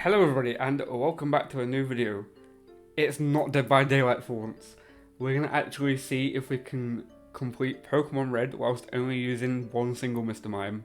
Hello everybody and welcome back to a new video. It's not Dead by Daylight for once. We're going to actually see if we can complete Pokemon Red whilst only using one single Mr. Mime.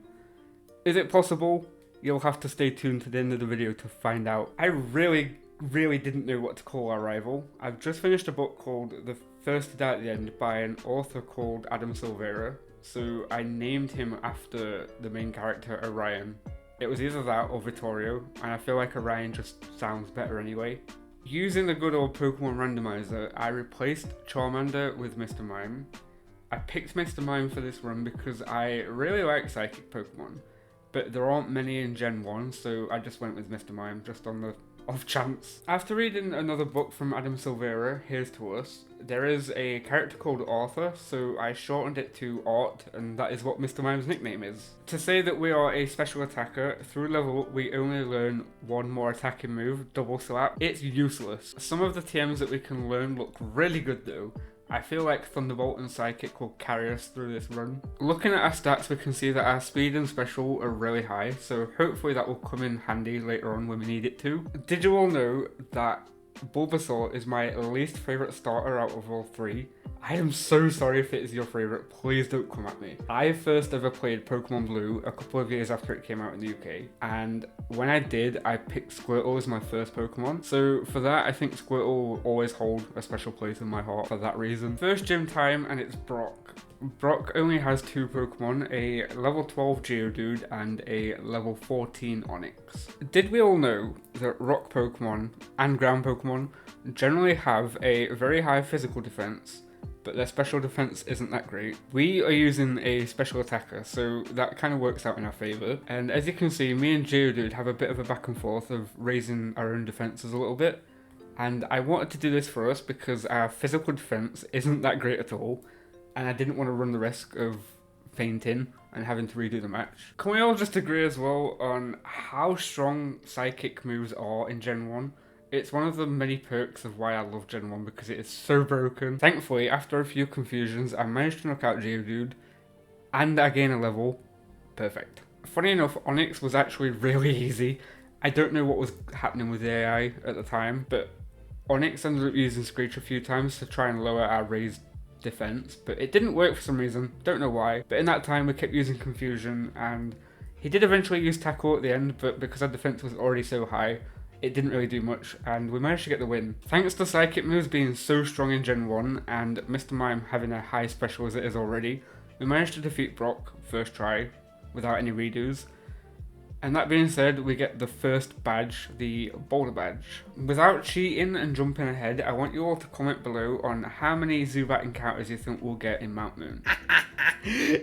Is it possible? You'll have to stay tuned to the end of the video to find out. I really didn't know what to call our rival. I've just finished a book called The First to Die at the End by an author called Adam Silvera, so I named him after the main character Orion. It was either that or Vittorio, and I feel like Orion just sounds better anyway. Using the good old Pokemon randomizer, I replaced Charmander with Mr. Mime. I picked Mr. Mime for this run because I really like Psychic Pokemon, but there aren't many in Gen 1, so I just went with Mr. Mime just on the off chance. After reading another book from Adam Silvera, Here's to Us, there is a character called Arthur, so I shortened it to Art, and that is what Mr. Mime's nickname is. To say that we are a special attacker, through level we only learn one more attacking move, Double Slap. It's useless. Some of the TMs that we can learn look really good though. I feel like Thunderbolt and Psychic will carry us through this run. Looking at our stats, we can see that our speed and special are really high, so hopefully that will come in handy later on when we need it to. Did you all know that Bulbasaur is my least favourite starter out of all three? I am so sorry if it is your favourite, please don't come at me. I first ever played Pokemon Blue a couple of years after it came out in the UK, and when I did, I picked Squirtle as my first Pokemon. So for that, I think Squirtle will always hold a special place in my heart for that reason. First gym time, and it's Brock. Brock only has two Pokemon, a level 12 Geodude and a level 14 Onix. Did we all know that rock Pokemon and ground Pokemon generally have a very high physical defense, but their special defense isn't that great? We are using a special attacker, so that kind of works out in our favor. And as you can see, me and Geodude have a bit of a back and forth of raising our own defenses a little bit. And I wanted to do this for us because our physical defense isn't that great at all, and I didn't want to run the risk of fainting and having to redo the match. Can we all just agree as well on how strong psychic moves are in Gen 1? It's one of the many perks of why I love Gen 1 because it is so broken. Thankfully, after a few confusions, I managed to knock out Geodude and I gain a level. Perfect. Funny enough, Onix was actually really easy. I don't know what was happening with the AI at the time, but Onix ended up using Screech a few times to try and lower our raised defense, but it didn't work for some reason, don't know why. But in that time we kept using Confusion, and he did eventually use Tackle at the end, but because our defense was already so high, it didn't really do much, and we managed to get the win. Thanks to Psychic moves being so strong in Gen 1, and Mr. Mime having a high special as it is already, we managed to defeat Brock first try, without any redos. And that being said, we get the first badge, the Boulder Badge. Without cheating and jumping ahead, I want you all to comment below on how many Zubat encounters you think we'll get in Mount Moon.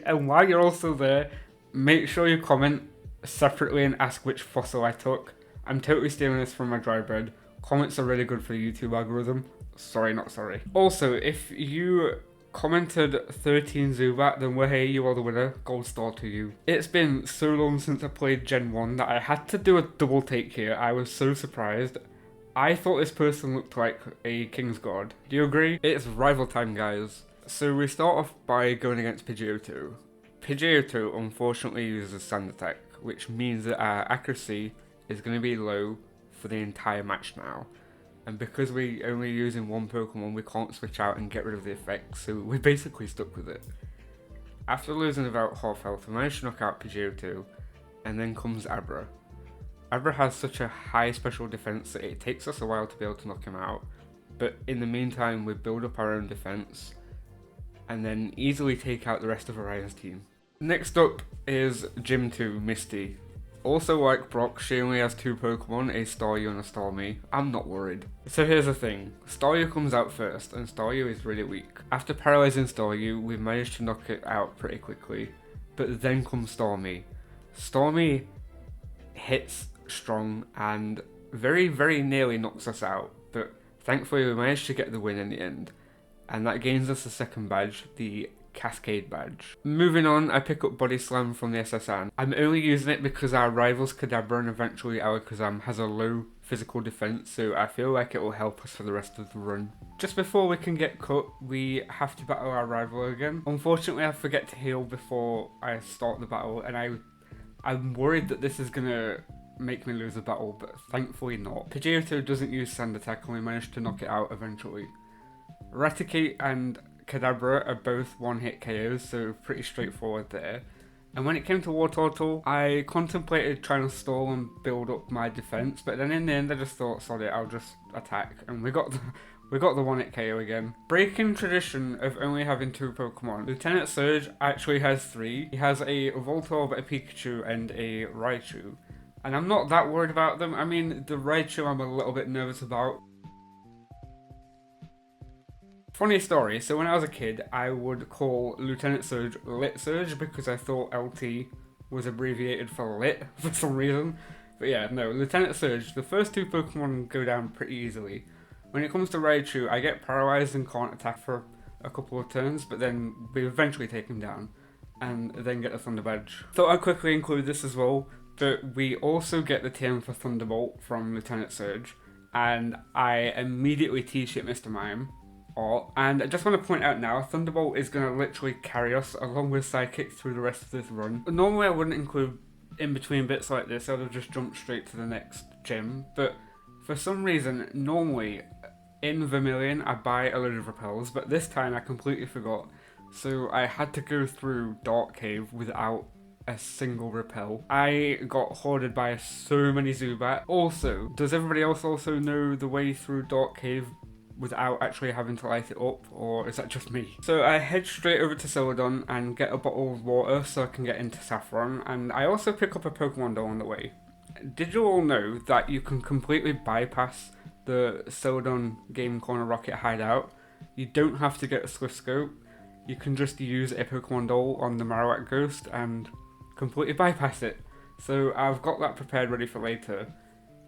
And while you're also there, make sure you comment separately and ask which fossil I took. I'm totally stealing this from my dry bread. Comments are really good for the YouTube algorithm. Sorry, not sorry. Also, if you commented 13 Zubat, then well, hey, you are the winner. Gold star to you. It's been so long since I played Gen 1 that I had to do a double take here. I was so surprised. I thought this person looked like a King's Guard. Do you agree? It's rival time, guys. So we start off by going against Pidgeotto. Pidgeotto unfortunately uses Sand Attack, which means that our accuracy is going to be low for the entire match now. And because we're only using one Pokemon, we can't switch out and get rid of the effects, so we're basically stuck with it. After losing about half health, we managed to knock out Pidgeotto, and then comes Abra. Abra has such a high special defense that it takes us a while to be able to knock him out, but in the meantime we build up our own defense, and then easily take out the rest of Orion's team. Next up is Gym 2, Misty. Also like Brock, she only has two Pokemon, a Staryu and a Starmie. I'm not worried. So here's the thing, Staryu comes out first, and Staryu is really weak. After paralysing Staryu, we managed to knock it out pretty quickly, but then comes Starmie. Starmie hits strong and very nearly knocks us out, but thankfully we managed to get the win in the end, and that gains us the second badge, the Cascade Badge. Moving on, I pick up Body Slam from the SSN. I'm only using it because our rivals Kadabra and eventually Alakazam has a low physical defense, so I feel like it will help us for the rest of the run. Just before we can get cut, we have to battle our rival again. Unfortunately, I forget to heal before I start the battle, and I'm worried that this is gonna make me lose a battle, but thankfully not. Pidgeotto doesn't use Sand Attack and we managed to knock it out eventually. Raticate and Kadabra are both one-hit KOs, so pretty straightforward there. And when it came to Wartortle, I contemplated trying to stall and build up my defense, but then in the end I just thought, sod it, I'll just attack, and we got the one-hit KO again. Breaking tradition of only having 2 Pokemon, Lieutenant Surge actually has 3. He has a Voltorb, a Pikachu, and a Raichu. And I'm not that worried about them. I mean, the Raichu I'm a little bit nervous about. Funny story, so when I was a kid, I would call Lieutenant Surge Lit Surge because I thought LT was abbreviated for lit for some reason. But yeah, no, Lieutenant Surge, the first 2 Pokemon go down pretty easily. When it comes to Raichu, I get paralyzed and can't attack for a couple of turns, but then we eventually take him down and then get the Thunder Badge. Thought I'd quickly include this as well, but we also get the TM for Thunderbolt from Lieutenant Surge, and I immediately T-shit Mr. Mime. And I just want to point out now, Thunderbolt is going to literally carry us along with Psychic through the rest of this run. Normally I wouldn't include in between bits like this, I would have just jumped straight to the next gym, but for some reason, normally in Vermilion I buy a load of repels, but this time I completely forgot, so I had to go through Dark Cave without a single repel. I got hoarded by so many Zubat. Also, does everybody else also know the way through Dark Cave without actually having to light it up, or is that just me? So I head straight over to Celadon and get a bottle of water so I can get into Saffron, and I also pick up a Pokemon doll on the way. Did you all know that you can completely bypass the Celadon Game Corner Rocket hideout? You don't have to get a Swift Scope, you can just use a Pokemon doll on the Marowak Ghost and completely bypass it. So I've got that prepared ready for later,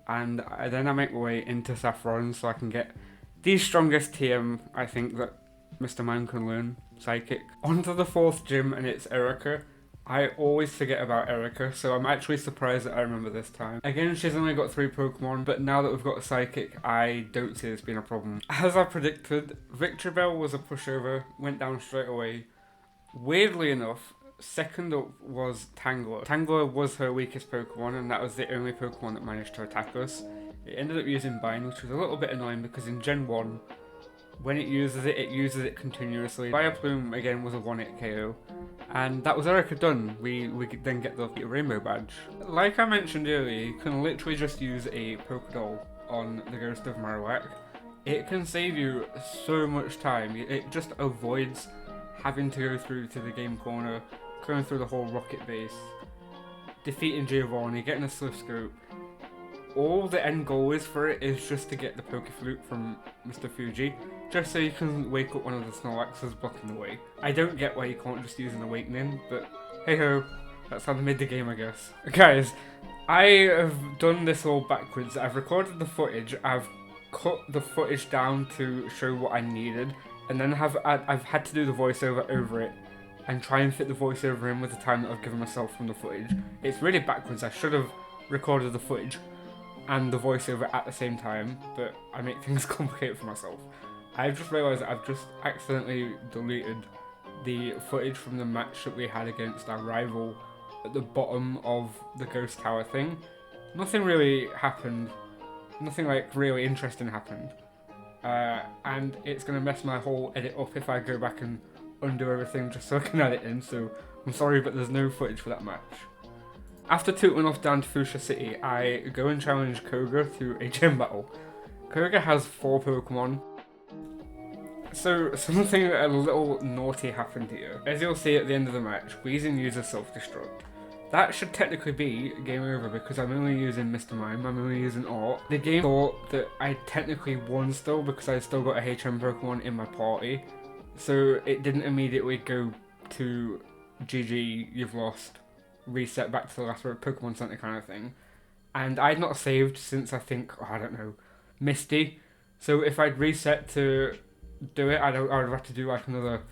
and then I make my way into Saffron so I can get the strongest TM I think that Mr. Mime can learn, Psychic. Onto the 4th gym, and it's Erica. I always forget about Erica, so I'm actually surprised that I remember this time. Again, she's only got 3 Pokemon, but now that we've got a Psychic, I don't see this being a problem. As I predicted, Victreebel was a pushover, went down straight away. Weirdly enough, second up was Tangler. Tangler was her weakest Pokemon, and that was the only Pokemon that managed to attack us. It ended up using Bind, which was a little bit annoying because in Gen 1, when it uses it continuously. Vileplume again was a 1-hit KO, and that was Erica done. We could then get the Rainbow Badge. Like I mentioned earlier, you can literally just use a Pokedoll on the Ghost of Marowak. It can save you so much time. It just avoids having to go through to the game corner, going through the whole rocket base, defeating Giovanni, getting a Swift Scope. All the end goal is for it is just to get the Pokeflute from Mr. Fuji, just so you can wake up one of the Snorlaxes blocking the way. I don't get why you can't just use an Awakening, but hey ho, that's how they made the game, I guess. Guys, I have done this all backwards. I've recorded the footage, I've cut the footage down to show what I needed, and then I've had to do the voiceover over it and try and fit the voiceover in with the time that I've given myself from the footage. It's really backwards. I should have recorded the footage and the voiceover at the same time, but I make things complicated for myself. I've just realised that I've just accidentally deleted the footage from the match that we had against our rival at the bottom of the Ghost Tower thing. Nothing really happened, nothing like really interesting happened, and it's going to mess my whole edit up if I go back and undo everything just so I can add it in, so I'm sorry but there's no footage for that match. After tootling off down to Fuchsia City, I go and challenge Koga to a gym battle. Koga has 4 Pokemon. So, something a little naughty happened here. As you'll see at the end of the match, Weezing uses Self-Destruct. That should technically be game over because I'm only using Mr. Mime, I'm only using Art. The game thought that I technically won still because I still got a HM Pokemon in my party. So it didn't immediately go to GG, you've lost, reset back to the last Pokemon Center kind of thing. And I'd not saved since I think, I don't know, Misty. So if I'd reset to do it, I'd have to do like another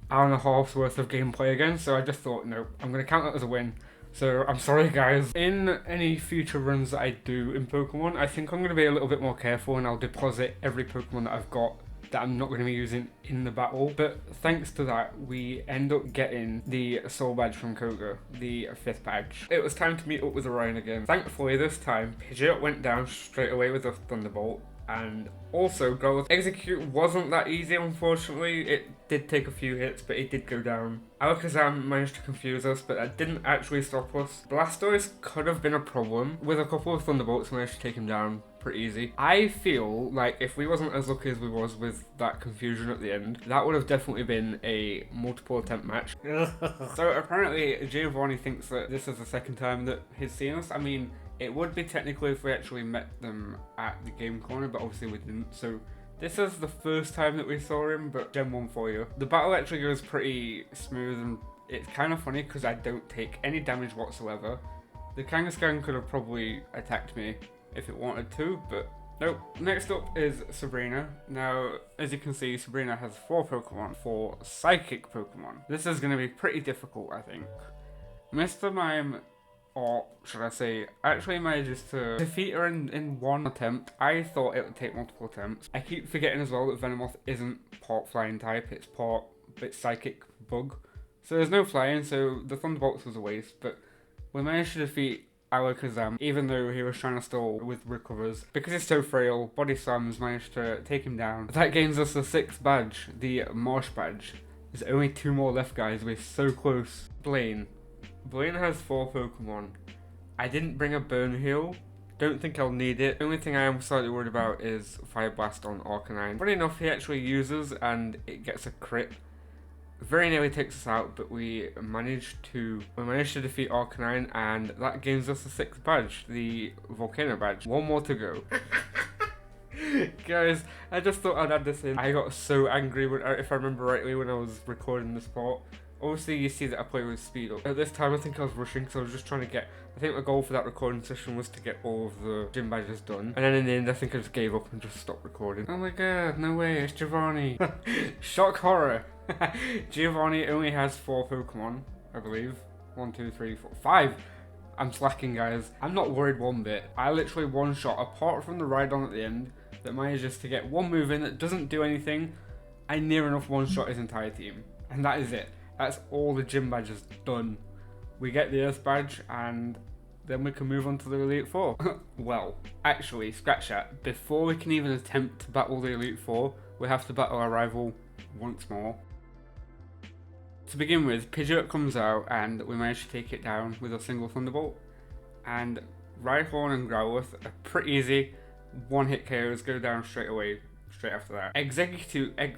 hour and a half's worth of gameplay again. So I just thought, no, I'm going to count that as a win. So I'm sorry guys. In any future runs that I do in Pokemon, I think I'm going to be a little bit more careful and I'll deposit every Pokemon that I've got that I'm not going to be using in the battle. But thanks to that, we end up getting the soul badge from Koga, the 5th badge. It was time to meet up with Orion again. Thankfully this time, Pidgeot went down straight away with a Thunderbolt. And also, Growlithe Execute wasn't that easy, unfortunately. It did take a few hits, but it did go down. Alakazam managed to confuse us, but that didn't actually stop us. Blastoise could have been a problem. With a couple of Thunderbolts, we managed to take him down pretty easy. I feel like if we wasn't as lucky as we was with that confusion at the end, that would have definitely been a multiple attempt match. So apparently, Giovanni thinks that this is the second time that he's seen us. I mean, it would be technically if we actually met them at the game corner, but obviously we didn't. So this is the first time that we saw him, but Gen 1 for you. The battle actually goes pretty smooth, and it's kind of funny because I don't take any damage whatsoever. The Kangaskhan could have probably attacked me if it wanted to, but nope. Next up is Sabrina. Now, as you can see, Sabrina has 4 Pokemon, 4 Psychic Pokemon. This is going to be pretty difficult, I think. Mr. Mime, or should I say, actually manages to defeat her in one attempt. I thought it would take multiple attempts. I keep forgetting as well that Venomoth isn't part flying type, it's psychic bug. So there's no flying, so the Thunderbolts was a waste, but we managed to defeat Alakazam, even though he was trying to stall with recovers. Because he's so frail, Body Slams managed to take him down. That gains us the 6th badge, the Marsh badge. There's only 2 more left, guys, we're so close. Blaine has 4 Pokemon. I didn't bring a Burn Heal. Don't think I'll need it. The only thing I am slightly worried about is Fire Blast on Arcanine. Funny enough, he actually uses and it gets a crit. Very nearly takes us out, but we managed to defeat Arcanine, and that gains us the 6th badge, the Volcano badge. 1 more to go. Guys, I just thought I'd add this in. I got so angry, if I remember rightly, when I was recording this part. Obviously, you see that I play with speed up. At this time, I think I was rushing because I was just trying to get... I think my goal for that recording session was to get all of the gym badges done. And then in the end, I think I just gave up and just stopped recording. Oh my god, no way, it's Giovanni. Shock horror. Giovanni only has 4 Pokemon, I believe. 1, 2, 3, 4, 5. I'm slacking, guys. I'm not worried one bit. I literally one-shot, apart from the Rhydon at the end, that manages to get 1 move in that doesn't do anything. I near enough one-shot his entire team. And that is it. That's all the gym badges done. We get the Earth badge and then we can move on to the Elite Four. Well, actually, scratch that. Before we can even attempt to battle the Elite Four, we have to battle our rival once more. To begin with, Pidgeot comes out and we manage to take it down with a single Thunderbolt. And Rhyhorn and Growlithe are pretty easy. 1-hit KOs go down straight away, straight after that. Execute, I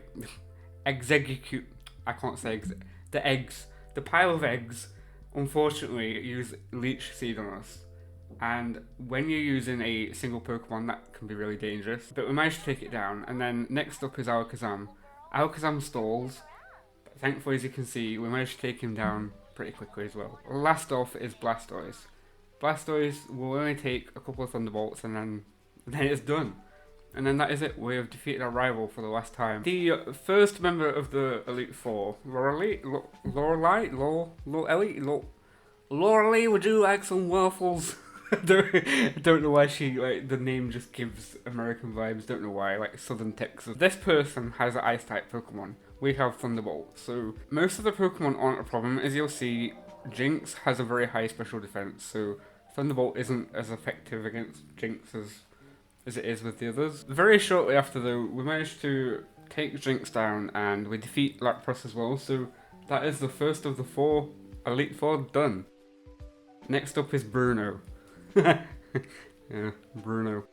can't say the eggs, the pile of eggs, unfortunately use Leech Seed on us. And when you're using a single Pokemon, that can be really dangerous. But we managed to take it down, and then next up is Alakazam. Alakazam stalls, but thankfully, as you can see, we managed to take him down pretty quickly as well. Last off is Blastoise. Blastoise will only take a couple of Thunderbolts, and then it's done. And then that is it, we have defeated our rival for the last time. The first member of the Elite Four, Lorelei, would you like some waffles? don't know why she, like, the name just gives American vibes, don't know why, like Southern Texas. This person has an Ice-type Pokemon. We have Thunderbolt, so most of the Pokemon aren't a problem. As you'll see, Jinx has a very high special defense, so Thunderbolt isn't as effective against Jinx as it is with the others. Very shortly after though, we managed to take Jinx down and we defeat Lapras as well, so that is the first of the 4 Elite Four done. Next up is Bruno. Yeah, Bruno.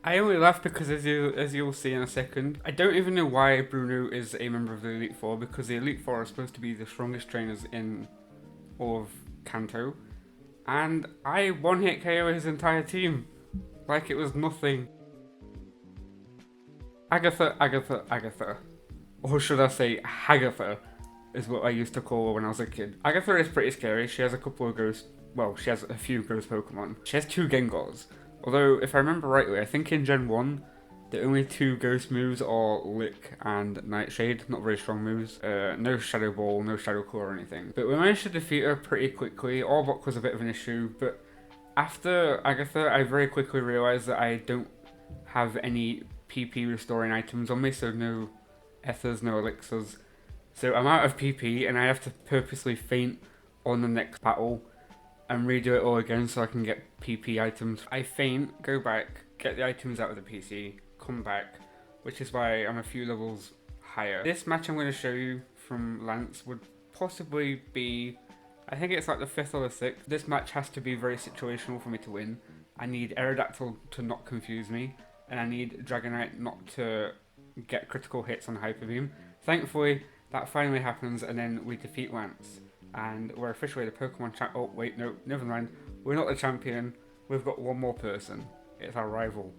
I only laugh because as you'll see in a second, I don't even know why Bruno is a member of the Elite Four, because the Elite Four are supposed to be the strongest trainers in all of Kanto, and I 1-hit KO his entire team. Like it was nothing. Agatha. Or should I say Hagatha, is what I used to call her when I was a kid. Agatha is pretty scary. She has a couple of she has a few ghost Pokemon. She has 2 Gengars. Although, if I remember rightly, I think in Gen 1, the only 2 ghost moves are Lick and Nightshade. Not very strong moves. No Shadow Ball, no Shadow Claw or anything. But we managed to defeat her pretty quickly. Arbok was a bit of an issue, but after Agatha, I very quickly realised that I don't have any PP restoring items on me, so no ethers, no elixirs. So I'm out of PP and I have to purposely faint on the next battle and redo it all again so I can get PP items. I faint, go back, get the items out of the PC, come back, which is why I'm a few levels higher. This match I'm going to show you from Lance would possibly be, I think it's like the 5th or the 6th. This match has to be very situational for me to win. I need Aerodactyl to not confuse me, and I need Dragonite not to get critical hits on Hyper Beam. Thankfully, that finally happens, and then we defeat Lance. And we're officially the Pokemon champ. Oh, wait, no, never mind. We're not the champion. We've got one more person. It's our rival.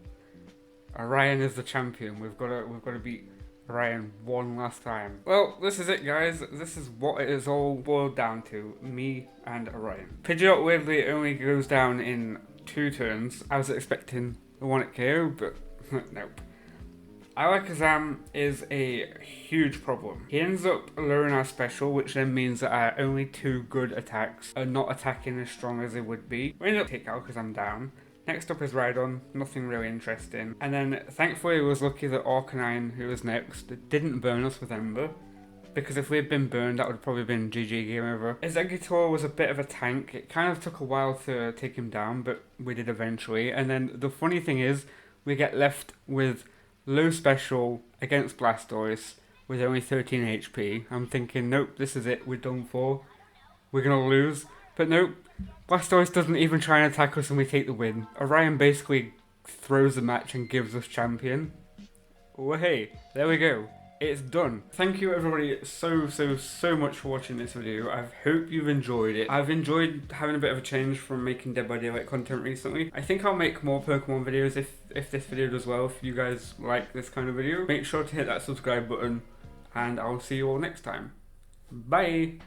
Orion is the champion. We've got to beat Orion one last time. Well, this is it, guys. This is what it is all boiled down to. Me and Orion. Pidgeot weirdly only goes down in 2 turns. I was expecting the one at KO, but nope. Alakazam is a huge problem. He ends up lowering our special, which then means that our only 2 good attacks are not attacking as strong as they would be. We end up taking Alakazam down. Next up is Rhydon, nothing really interesting. And then thankfully I was lucky that Arcanine, who was next, didn't burn us with Ember. Because if we had been burned, that would have probably been GG game over. Exeggutor was a bit of a tank. It kind of took a while to take him down, but we did eventually. And then the funny thing is, we get left with low special against Blastoise with only 13 HP. I'm thinking, nope, this is it, we're done for. We're gonna lose. But nope, Blastoise doesn't even try and attack us and we take the win. Orion basically throws the match and gives us champion. Oh hey, there we go. It's done. Thank you everybody so much for watching this video. I hope you've enjoyed it. I've enjoyed having a bit of a change from making Dead by Daylight content recently. I think I'll make more Pokemon videos if this video does well, if you guys like this kind of video. Make sure to hit that subscribe button and I'll see you all next time. Bye!